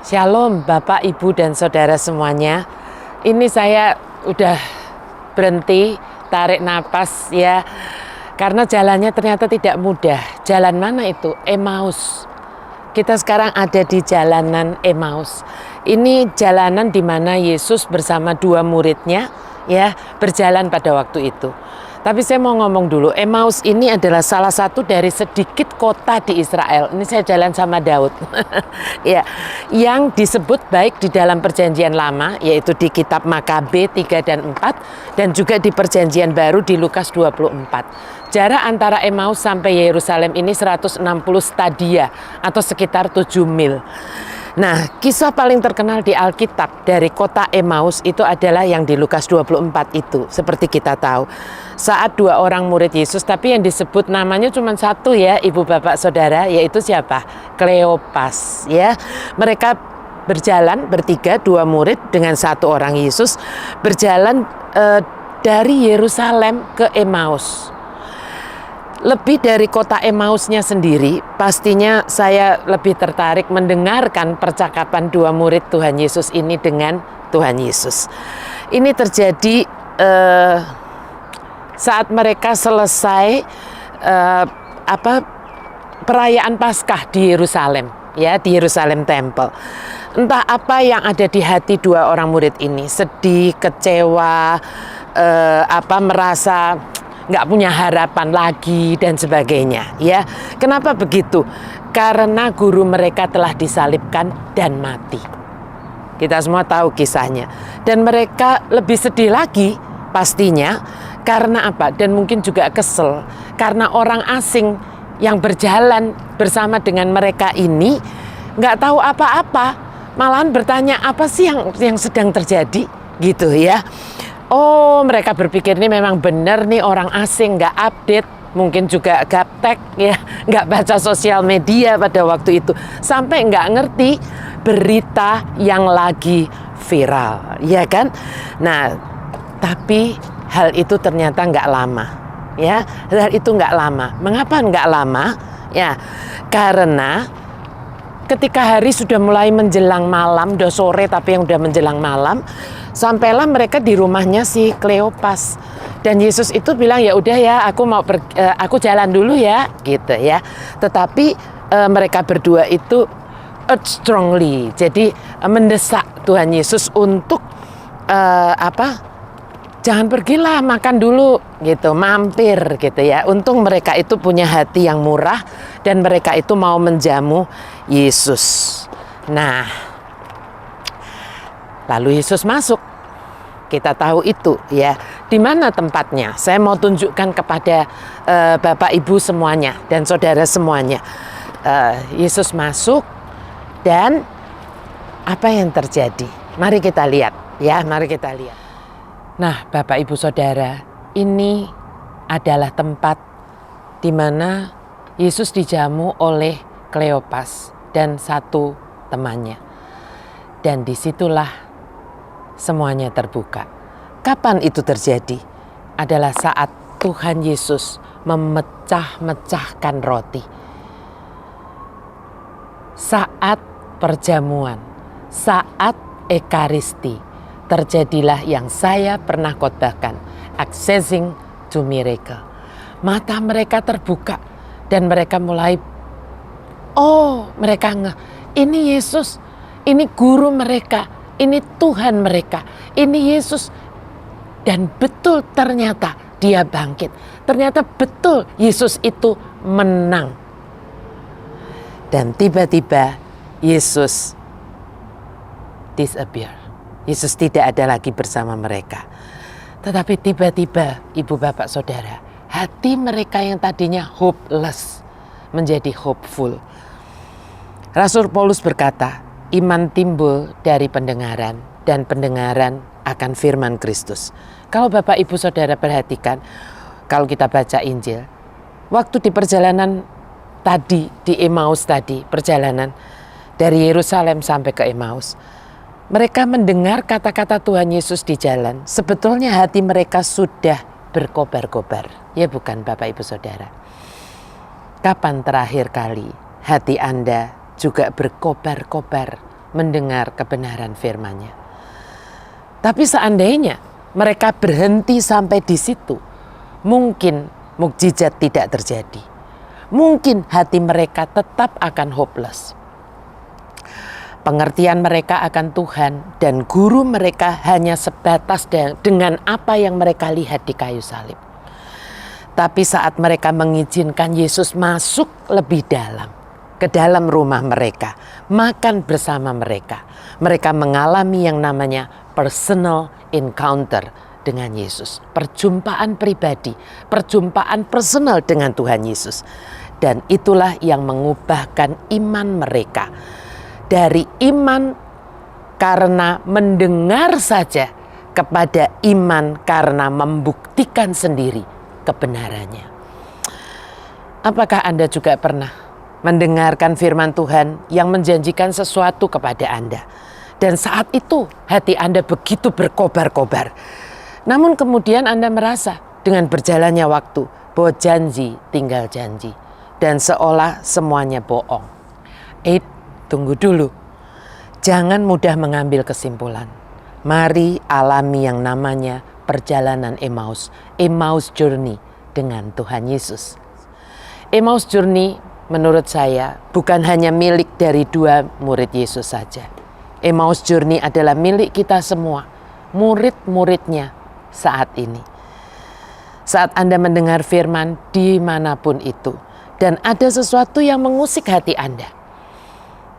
Shalom Bapak, Ibu, dan Saudara semuanya. Ini saya udah berhenti, tarik napas ya. Karena jalannya ternyata tidak mudah. Jalan mana itu? Emmaus. Kita sekarang ada di jalanan Emmaus. Ini jalanan di mana Yesus bersama dua muridnya ya berjalan pada waktu itu. Tapi saya mau ngomong dulu, Emmaus ini adalah salah satu dari sedikit kota di Israel. Ini saya jalan sama Daud. Ya, yang disebut baik di dalam perjanjian lama, yaitu di kitab Makabe 3 dan 4, dan juga di perjanjian baru di Lukas 24. Jarak antara Emmaus sampai Yerusalem ini 160 stadia atau sekitar 7 mil. Nah, kisah paling terkenal di Alkitab dari kota Emmaus itu adalah yang di Lukas 24 itu. Seperti kita tahu, saat dua orang murid Yesus, tapi yang disebut namanya cuma satu ya, Ibu Bapak Saudara, yaitu siapa? Kleopas ya. Mereka berjalan bertiga, dua murid dengan satu orang Yesus, berjalan dari Yerusalem ke Emmaus. Lebih dari kota Emmausnya sendiri, pastinya saya lebih tertarik mendengarkan percakapan dua murid Tuhan Yesus ini dengan Tuhan Yesus. Ini terjadi saat mereka selesai perayaan Paskah di Yerusalem, ya, di Yerusalem Temple. Entah apa yang ada di hati dua orang murid ini, sedih, kecewa, merasa nggak punya harapan lagi dan sebagainya ya. Kenapa begitu? Karena guru mereka telah disalibkan dan mati. Kita semua tahu kisahnya. Dan mereka lebih sedih lagi pastinya karena apa? Dan mungkin juga kesel karena orang asing yang berjalan bersama dengan mereka ini nggak tahu apa-apa, malahan bertanya apa sih yang sedang terjadi gitu ya. Oh, mereka berpikir ini memang benar nih orang asing, nggak update, mungkin juga gaptek ya, nggak baca sosial media pada waktu itu, sampai nggak ngerti berita yang lagi viral, ya kan? Nah, tapi hal itu ternyata nggak lama, ya. Hal itu nggak lama. Mengapa nggak lama? Ya, karena ketika hari sudah mulai menjelang malam, udah sore tapi yang udah menjelang malam, sampailah mereka di rumahnya si Kleopas. Dan Yesus itu bilang, ya udah ya, aku jalan dulu ya, gitu ya. Tetapi mereka berdua itu urge strongly, jadi mendesak Tuhan Yesus untuk jangan pergilah, makan dulu gitu, mampir gitu ya. Untung mereka itu punya hati yang murah dan mereka itu mau menjamu Yesus. Nah, lalu Yesus masuk. Kita tahu itu ya. Di mana tempatnya? Saya mau tunjukkan kepada Bapak Ibu semuanya dan saudara semuanya. Yesus masuk dan apa yang terjadi? Mari kita lihat ya, mari kita lihat. Nah, Bapak Ibu Saudara, ini adalah tempat di mana Yesus dijamu oleh Kleopas dan satu temannya. Dan disitulah semuanya terbuka. Kapan itu terjadi? Adalah saat Tuhan Yesus memecah-mecahkan roti. Saat perjamuan, saat Ekaristi, terjadilah yang saya pernah khotbahkan, accessing to miracle. Mata mereka terbuka dan mereka mulai, mereka ini Yesus, ini guru mereka, ini Tuhan mereka, ini Yesus. Dan betul ternyata dia bangkit. Ternyata betul Yesus itu menang. Dan tiba-tiba Yesus disappear. Yesus tidak ada lagi bersama mereka. Tetapi tiba-tiba, Ibu Bapak Saudara, hati mereka yang tadinya hopeless menjadi hopeful. Rasul Paulus berkata, iman timbul dari pendengaran dan pendengaran akan firman Kristus. Kalau Bapak Ibu Saudara perhatikan, kalau kita baca Injil, waktu di perjalanan tadi, di Emmaus tadi, perjalanan dari Yerusalem sampai ke Emmaus, mereka mendengar kata-kata Tuhan Yesus di jalan. Sebetulnya hati mereka sudah berkobar-kobar. Ya bukan Bapak Ibu Saudara? Kapan terakhir kali hati Anda juga berkobar-kobar mendengar kebenaran firman-Nya. Tapi seandainya mereka berhenti sampai di situ, mungkin mukjizat tidak terjadi. Mungkin hati mereka tetap akan hopeless. Pengertian mereka akan Tuhan dan guru mereka hanya sebatas dengan apa yang mereka lihat di kayu salib. Tapi saat mereka mengizinkan Yesus masuk lebih dalam, ke dalam rumah mereka, makan bersama mereka, mereka mengalami yang namanya personal encounter dengan Yesus. Perjumpaan pribadi, perjumpaan personal dengan Tuhan Yesus. Dan itulah yang mengubahkan iman mereka. Dari iman karena mendengar saja kepada iman karena membuktikan sendiri kebenarannya. Apakah Anda juga pernah mendengarkan firman Tuhan yang menjanjikan sesuatu kepada Anda? Dan saat itu hati Anda begitu berkobar-kobar. Namun kemudian Anda merasa dengan berjalannya waktu bahwa janji tinggal janji. Dan seolah semuanya bohong. Tunggu dulu. Jangan mudah mengambil kesimpulan. Mari alami yang namanya perjalanan Emmaus. Emmaus Journey dengan Tuhan Yesus. Emmaus Journey menurut saya bukan hanya milik dari 2 murid Yesus saja. Emmaus Journey adalah milik kita semua. Murid-muridnya saat ini. Saat Anda mendengar firman dimanapun itu. Dan ada sesuatu yang mengusik hati Anda.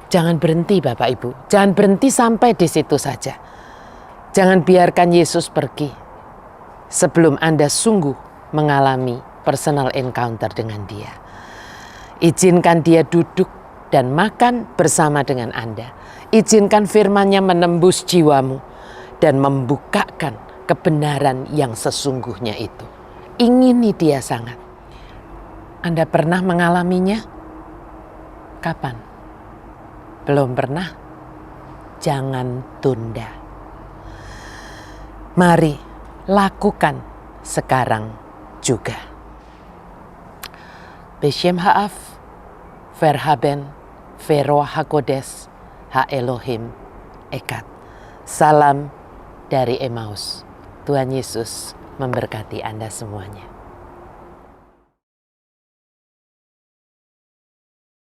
Jangan berhenti Bapak Ibu. Jangan berhenti sampai di situ saja. Jangan biarkan Yesus pergi sebelum Anda sungguh mengalami personal encounter dengan Dia. Izinkan Dia duduk dan makan bersama dengan Anda. Izinkan firman-Nya menembus jiwamu dan membukakan kebenaran yang sesungguhnya itu. Ingini Dia sangat. Anda pernah mengalaminya? Kapan? Belum pernah? Jangan tunda. Mari lakukan sekarang juga. Beshem Ha'af, Verhaben, Veroa Hakodes, Ha Elohim, Ekat. Salam dari Emmaus. Tuhan Yesus memberkati Anda semuanya.